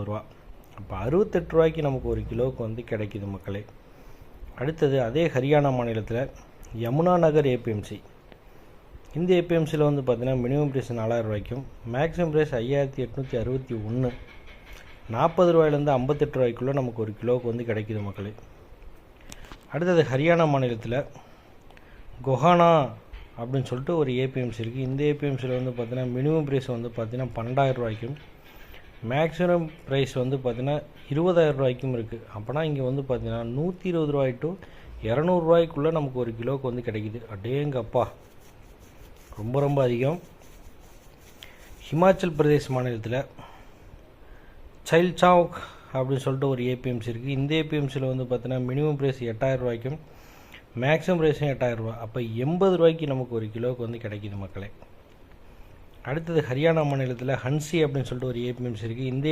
ரூபா. அப்போ 68 ரூபாய்க்கு நமக்கு ஒரு கிலோவுக்கு வந்து கிடைக்கிது மக்களே. அடுத்தது அதே ஹரியானா மாநிலத்தில் யமுனா நகர் ஏபிஎம்சி. இந்த ஏபிஎம்சியில் வந்து பார்த்திங்கன்னா மினிமம் ப்ரைஸ் 4000 ரூபாய்க்கும் மேக்ஸிமம் ப்ரைஸ் 5861, 40 ரூபாயிலேருந்து 58 ரூபாய்க்குள்ளே நமக்கு ஒரு கிலோவுக்கு வந்து கிடைக்கிது மக்களே. அடுத்தது ஹரியானா மாநிலத்தில் கொஹானா அப்படின்னு சொல்லிட்டு ஒரு ஏபிஎம்சி இருக்குது. இந்த ஏபிஎம்சியில் வந்து பார்த்திங்கன்னா மினிமம் ப்ரைஸ் வந்து பார்த்திங்கன்னா 12000 ரூபாய்க்கும் மேக்ஸிமம் ப்ரைஸ் வந்து பார்த்திங்கன்னா 20000 ரூபாய்க்கும் இருக்குது. அப்போனா இங்கே வந்து பார்த்திங்கன்னா 120 ரூபாய் டு 200 ரூபாய்க்குள்ளே நமக்கு ஒரு கிலோவுக்கு வந்து கிடைக்கிது. அடேங்கப்பா, ரொம்ப ரொம்ப அதிகம். ஹிமாச்சல் பிரதேஷ் மாநிலத்தில் சைல்சாக் அப்படின்னு சொல்லிட்டு ஒரு ஏபிஎம்சி இருக்குது. இந்த ஏபிஎம்சியில் வந்து பார்த்திங்கன்னா மினிமம் ப்ரைஸ் 8000 ரூபாய்க்கும் மேக்ஸிமம் ப்ரைஸும் 8000 ரூபா. அப்போ 80 ரூபாய்க்கு நமக்கு ஒரு கிலோவுக்கு வந்து கிடைக்கிது மக்களே. அடுத்தது ஹரியானா மாநிலத்தில் ஹன்சி அப்படின்னு சொல்லிட்டு ஒரு ஏபிஎம்சி இருக்குது. இந்த